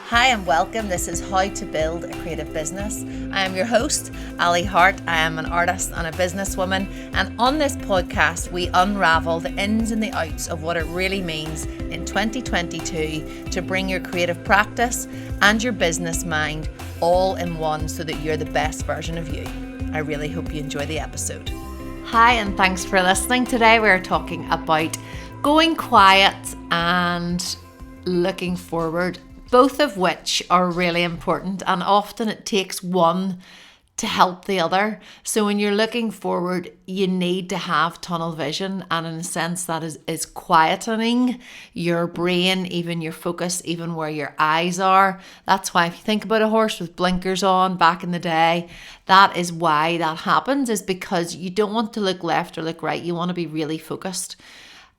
Hi and welcome. This is How to Build a Creative Business. I am your host, Ali Hart. I am an artist and a businesswoman. And on this podcast, we unravel the ins and the outs of what it really means in 2022 to bring your creative practice and your business mind all in one so that you're the best version of you. I really hope you enjoy the episode. Hi, and thanks for listening. Today we're talking about going quiet and looking forward, both of which are really important, and often it takes one to help the other. So when you're looking forward, you need to have tunnel vision, and in a sense that is quietening your brain, even your focus, even where your eyes are. That's why if you think about a horse with blinkers on back in the day, that is why that happens, is because you don't want to look left or look right. You want to be really focused.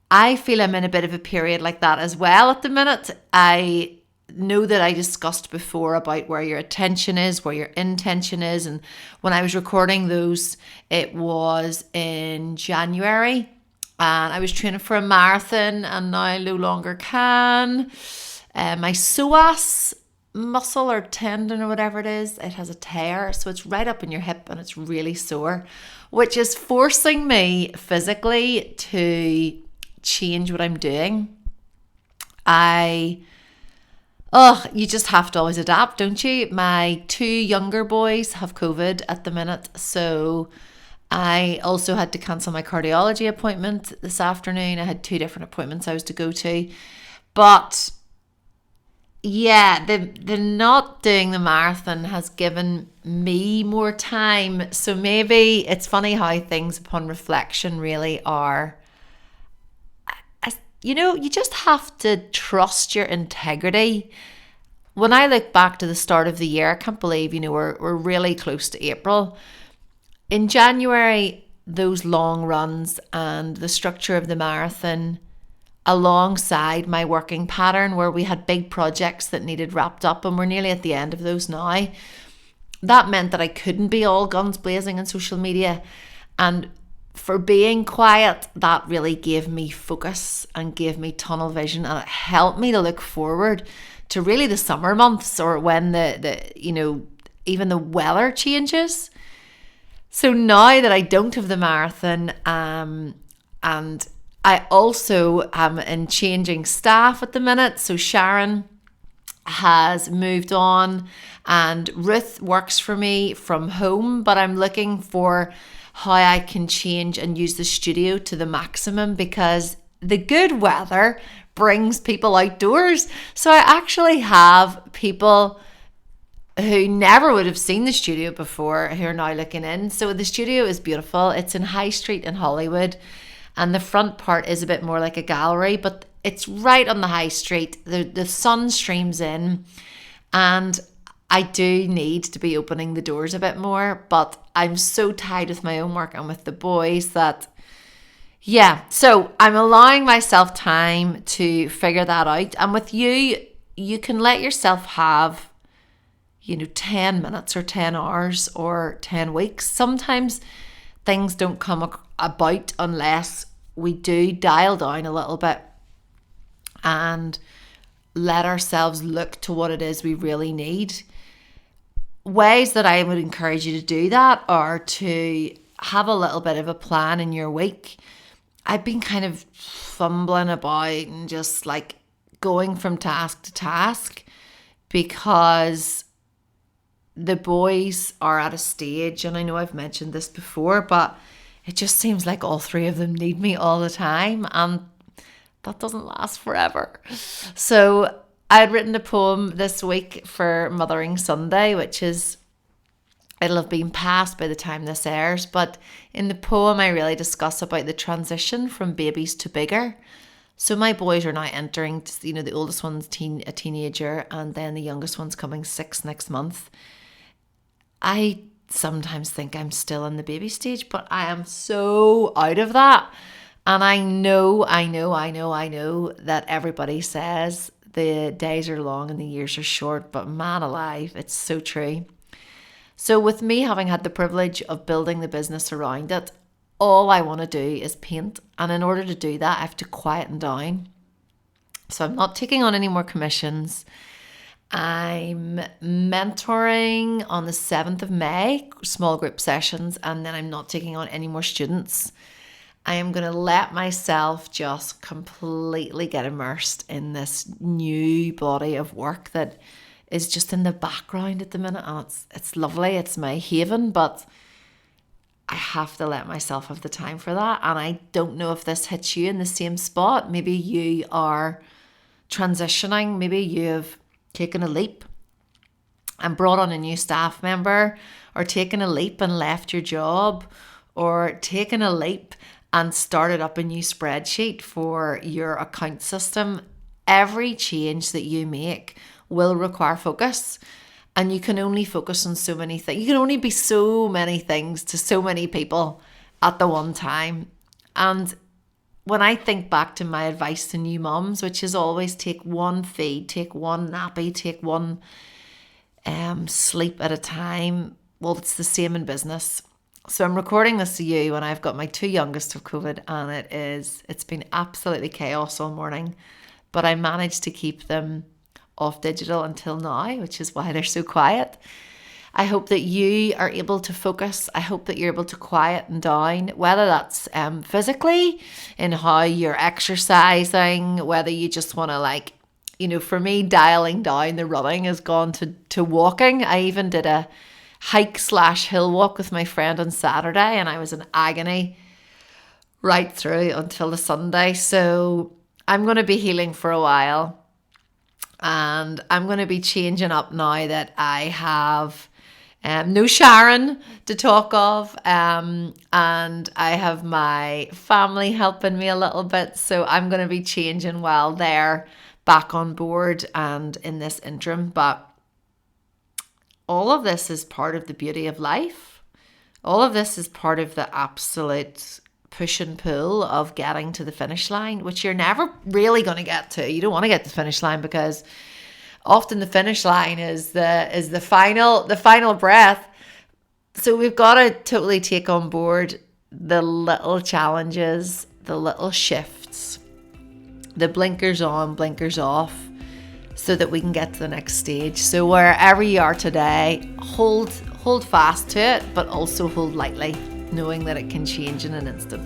I feel I'm in a bit of a period like that as well at the minute. I know that I discussed before about where your attention is, where your intention is. And when I was recording those, it was in January and I was training for a marathon, and now I no longer can. My psoas muscle or tendon or whatever it is, it has a tear. So it's right up in your hip and it's really sore, which is forcing me physically to change what I'm doing. You just have to always adapt, don't you? My two younger boys have COVID at the minute, so I also had to cancel my cardiology appointment this afternoon. I had two different appointments I was to go to. But yeah, the not doing the marathon has given me more time. So maybe it's funny how things upon reflection really are. You just have to trust your integrity. When I look back to the start of the year, I can't believe, we're really close to April. In January, those long runs and the structure of the marathon, alongside my working pattern where we had big projects that needed wrapped up, and we're nearly at the end of those now, that meant that I couldn't be all guns blazing on social media. And for being quiet, that really gave me focus and gave me tunnel vision, and it helped me to look forward to really the summer months, or when even the weather changes. So now that I don't have the marathon, and I also am in changing staff at the minute. So Sharon has moved on and Ruth works for me from home, but I'm looking for how I can change and use the studio to the maximum, because the good weather brings people outdoors. So I actually have people who never would have seen the studio before who are now looking in. So the studio is beautiful. It's in High Street in Hollywood, and the front part is a bit more like a gallery, but it's right on the high street. The sun streams in, and I do need to be opening the doors a bit more, but I'm so tied with my own work and with the boys that, so I'm allowing myself time to figure that out. And with you can let yourself have, 10 minutes or 10 hours or 10 weeks. Sometimes things don't come about unless we do dial down a little bit and let ourselves look to what it is we really need. Ways that I would encourage you to do that are to have a little bit of a plan in your week. I've been kind of fumbling about and just like going from task to task, because the boys are at a stage, and I know I've mentioned this before, but it just seems like all three of them need me all the time, and that doesn't last forever. So I had written a poem this week for Mothering Sunday, it'll have been past by the time this airs, but in the poem I really discuss about the transition from babies to bigger. So my boys are now entering, the oldest one's a teenager, and then the youngest one's coming 6 next month. I sometimes think I'm still in the baby stage, but I am so out of that. And I know that everybody says the days are long and the years are short, but man alive, it's so true. So with me having had the privilege of building the business around it, all I want to do is paint. And in order to do that, I have to quieten down. So I'm not taking on any more commissions. I'm mentoring on the 7th of May, small group sessions, and then I'm not taking on any more students. I am going to let myself just completely get immersed in this new body of work that is just in the background at the minute. And it's lovely. It's my haven, but I have to let myself have the time for that. And I don't know if this hits you in the same spot. Maybe you are transitioning. Maybe you've taken a leap and brought on a new staff member, or taken a leap and left your job, or taken a leap and started up a new spreadsheet for your account system. Every change that you make will require focus, and you can only focus on so many things. You can only be so many things to so many people at the one time. And when I think back to my advice to new mums, which is always take one feed, take one nappy, take one sleep at a time, well, it's the same in business. So I'm recording this to you when I've got my two youngest of COVID, and it's been absolutely chaos all morning, but I managed to keep them off digital until now, which is why they're so quiet. I hope that you are able to focus. I hope that you're able to quieten down, whether that's physically in how you're exercising, whether you just want to for me, dialing down the running has gone to walking. I even did a hike/hill walk with my friend on Saturday, and I was in agony right through until the Sunday. So I'm going to be healing for a while, and I'm going to be changing up now that I have no Sharon to talk of, and I have my family helping me a little bit. So I'm going to be changing while they're back on board and in this interim. But all of this is part of the beauty of life. All of this is part of the absolute push and pull of getting to the finish line, which you're never really going to get to. You don't want to get to the finish line, because often the finish line is the final breath. So we've got to totally take on board the little challenges, the little shifts, the blinkers on, blinkers off, so that we can get to the next stage. So wherever you are today, hold fast to it, but also hold lightly, knowing that it can change in an instant.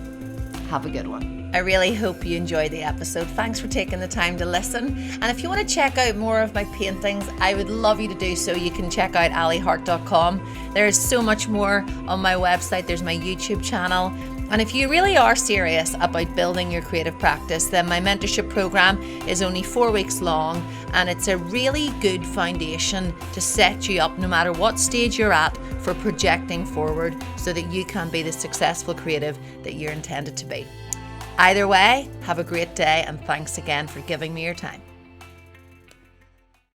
Have a good one. I really hope you enjoyed the episode. Thanks for taking the time to listen. And if you want to check out more of my paintings, I would love you to do so. You can check out alihart.com. There's so much more on my website. There's my YouTube channel. And if you really are serious about building your creative practice, then my mentorship program is only 4 weeks long, and it's a really good foundation to set you up, no matter what stage you're at, for projecting forward so that you can be the successful creative that you're intended to be. Either way, have a great day, and thanks again for giving me your time.